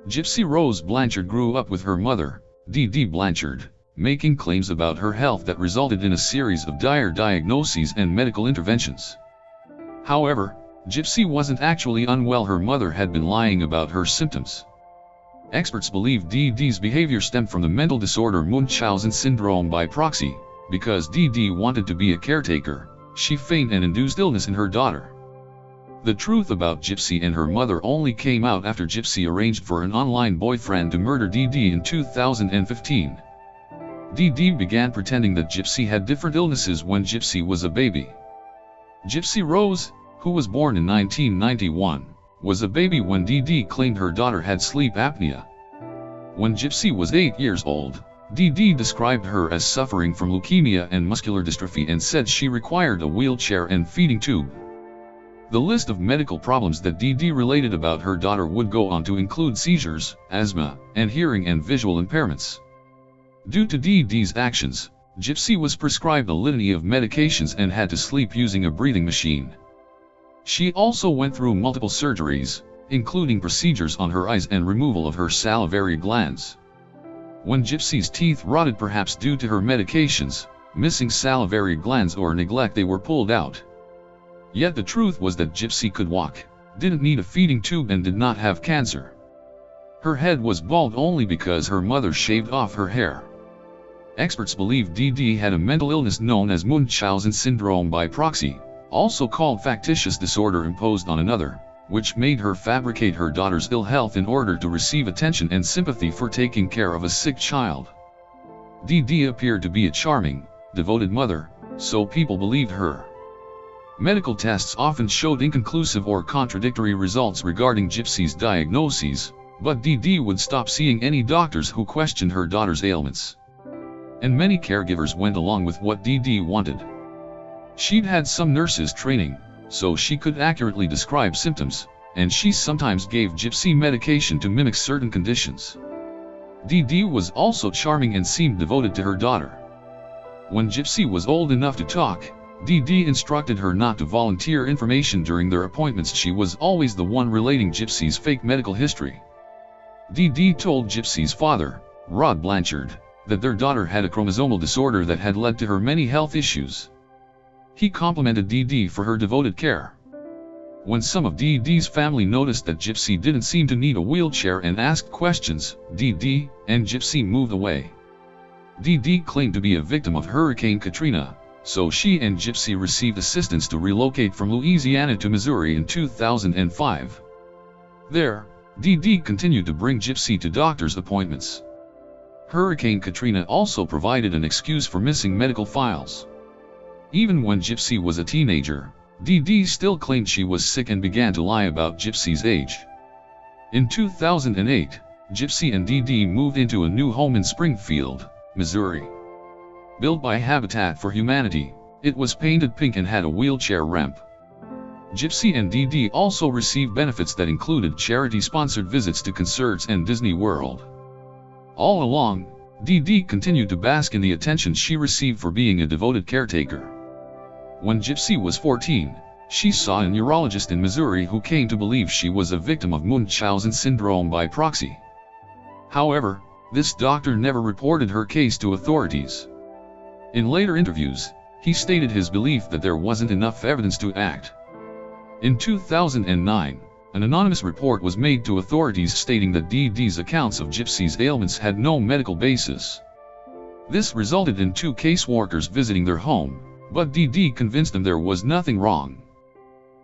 Gypsy Rose Blanchard grew up with her mother, Dee Dee Blanchard, making claims about her health that resulted in a series of dire diagnoses and medical interventions. However, Gypsy wasn't actually unwell. Her mother had been lying about her symptoms. Experts believe Dee Dee's behavior stemmed from the mental disorder Munchausen syndrome by proxy. Because Dee Dee wanted to be a caretaker, she feigned and induced illness in her daughter. The truth about Gypsy and her mother only came out after Gypsy arranged for an online boyfriend to murder Dee Dee in 2015. Dee Dee began pretending that Gypsy had different illnesses when Gypsy was a baby. Gypsy Rose, who was born in 1991, was a baby when Dee Dee claimed her daughter had sleep apnea. When Gypsy was 8 years old, Dee Dee described her as suffering from leukemia and muscular dystrophy and said she required a wheelchair and feeding tube. The list of medical problems that Dee Dee related about her daughter would go on to include seizures, asthma, and hearing and visual impairments. Due to Dee Dee's actions, Gypsy was prescribed a litany of medications and had to sleep using a breathing machine. She also went through multiple surgeries, including procedures on her eyes and removal of her salivary glands. When Gypsy's teeth rotted, perhaps due to her medications, missing salivary glands or neglect, they were pulled out. Yet the truth was that Gypsy could walk, didn't need a feeding tube, and did not have cancer. Her head was bald only because her mother shaved off her hair. Experts believe Dee Dee had a mental illness known as Munchausen syndrome by proxy, also called factitious disorder imposed on another, which made her fabricate her daughter's ill health in order to receive attention and sympathy for taking care of a sick child. Dee Dee appeared to be a charming, devoted mother, so people believed her. Medical tests often showed inconclusive or contradictory results regarding Gypsy's diagnoses, but Dee Dee would stop seeing any doctors who questioned her daughter's ailments. And many caregivers went along with what Dee Dee wanted. She'd had some nurses training, so she could accurately describe symptoms, and she sometimes gave Gypsy medication to mimic certain conditions. Dee Dee was also charming and seemed devoted to her daughter. When Gypsy was old enough to talk, Dee Dee instructed her not to volunteer information during their appointments. She was always the one relating Gypsy's fake medical history. Dee Dee told Gypsy's father, Rod Blanchard, that their daughter had a chromosomal disorder that had led to her many health issues. He complimented Dee Dee for her devoted care. When some of Dee Dee's family noticed that Gypsy didn't seem to need a wheelchair and asked questions, Dee Dee and Gypsy moved away. Dee Dee claimed to be a victim of Hurricane Katrina, so she and Gypsy received assistance to relocate from Louisiana to Missouri in 2005. There, Dee Dee continued to bring Gypsy to doctor's appointments. Hurricane Katrina also provided an excuse for missing medical files. Even when Gypsy was a teenager, Dee Dee still claimed she was sick and began to lie about Gypsy's age. In 2008, Gypsy and Dee Dee moved into a new home in Springfield, Missouri. Built by Habitat for Humanity, it was painted pink and had a wheelchair ramp. Gypsy and Dee Dee also received benefits that included charity-sponsored visits to concerts and Disney World. All along, Dee Dee continued to bask in the attention she received for being a devoted caretaker. When Gypsy was 14, she saw a neurologist in Missouri who came to believe she was a victim of Munchausen syndrome by proxy. However, this doctor never reported her case to authorities. In later interviews, he stated his belief that there wasn't enough evidence to act. In 2009, an anonymous report was made to authorities stating that Dee Dee's accounts of Gypsy's ailments had no medical basis. This resulted in 2 caseworkers visiting their home, but Dee Dee convinced them there was nothing wrong.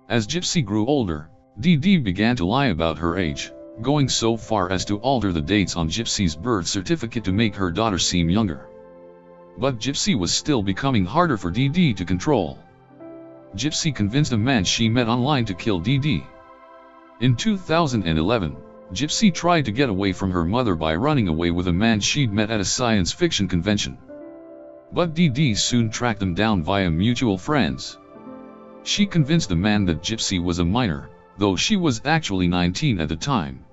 As Gypsy grew older, Dee Dee began to lie about her age, going so far as to alter the dates on Gypsy's birth certificate to make her daughter seem younger. But Gypsy was still becoming harder for Dee Dee to control. Gypsy convinced a man she met online to kill Dee Dee. In 2011, Gypsy tried to get away from her mother by running away with a man she'd met at a science fiction convention. But Dee Dee soon tracked them down via mutual friends. She convinced the man that Gypsy was a minor, though she was actually 19 at the time.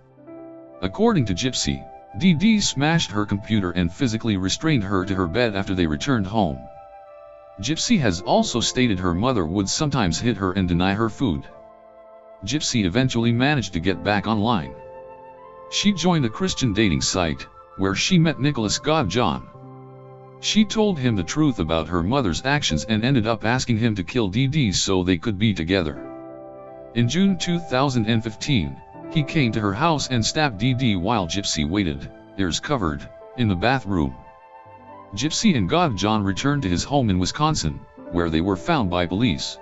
According to Gypsy, Dee Dee smashed her computer and physically restrained her to her bed after they returned home. Gypsy has also stated her mother would sometimes hit her and deny her food. Gypsy eventually managed to get back online. She joined a Christian dating site, where she met Nicholas John. She told him the truth about her mother's actions and ended up asking him to kill Dee Dee so they could be together. In June 2015, he came to her house and stabbed Dee Dee while Gypsy waited, ears covered, in the bathroom. Gypsy and John returned to his home in Wisconsin, where they were found by police.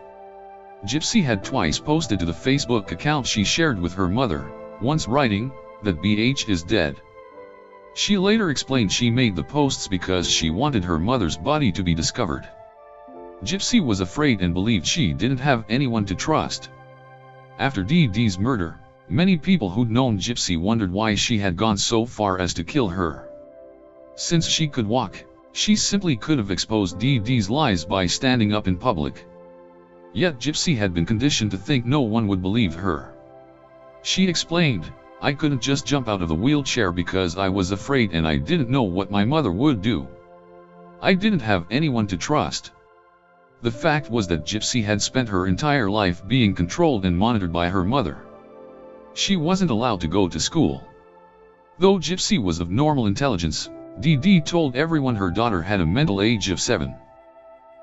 Gypsy had twice posted to the Facebook account she shared with her mother, once writing that BH is dead. She later explained she made the posts because she wanted her mother's body to be discovered. Gypsy was afraid and believed she didn't have anyone to trust. After Dee Dee's murder, many people who'd known Gypsy wondered why she had gone so far as to kill her. Since she could walk, she simply could have exposed Dee Dee's lies by standing up in public. Yet Gypsy had been conditioned to think no one would believe her. She explained, "I couldn't just jump out of the wheelchair because I was afraid and I didn't know what my mother would do. I didn't have anyone to trust." The fact was that Gypsy had spent her entire life being controlled and monitored by her mother. She wasn't allowed to go to school. Though Gypsy was of normal intelligence, Dee Dee told everyone her daughter had a mental age of 7.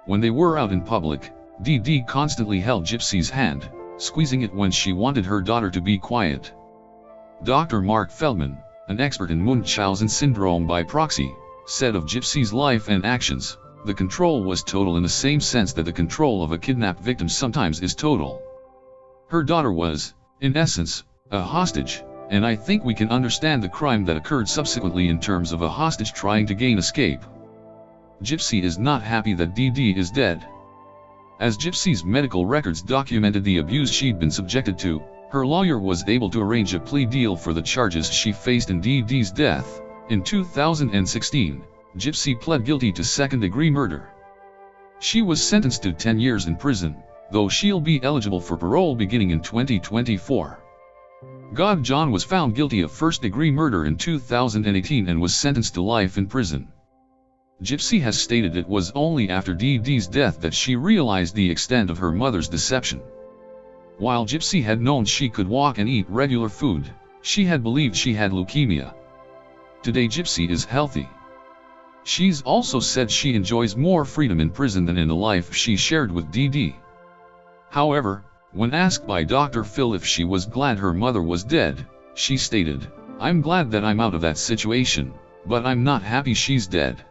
When they were out in public, Dee Dee constantly held Gypsy's hand, squeezing it when she wanted her daughter to be quiet. Dr. Mark Feldman, an expert in Munchausen syndrome by proxy, said of Gypsy's life and actions, "The control was total in the same sense that the control of a kidnapped victim sometimes is total." Her daughter was, in essence, a hostage, and I think we can understand the crime that occurred subsequently in terms of a hostage trying to gain escape. Gypsy is not happy that Dee Dee is dead. As Gypsy's medical records documented the abuse she'd been subjected to, her lawyer was able to arrange a plea deal for the charges she faced in Dee Dee's death. In 2016, Gypsy pled guilty to second-degree murder. She was sentenced to 10 years in prison, though she'll be eligible for parole beginning in 2024. John was found guilty of first-degree murder in 2018 and was sentenced to life in prison. Gypsy has stated it was only after Dee Dee's death that she realized the extent of her mother's deception. While Gypsy had known she could walk and eat regular food, she had believed she had leukemia. Today Gypsy is healthy. She's also said she enjoys more freedom in prison than in the life she shared with Dee Dee. However, when asked by Dr. Phil if she was glad her mother was dead, she stated, "I'm glad that I'm out of that situation, but I'm not happy she's dead."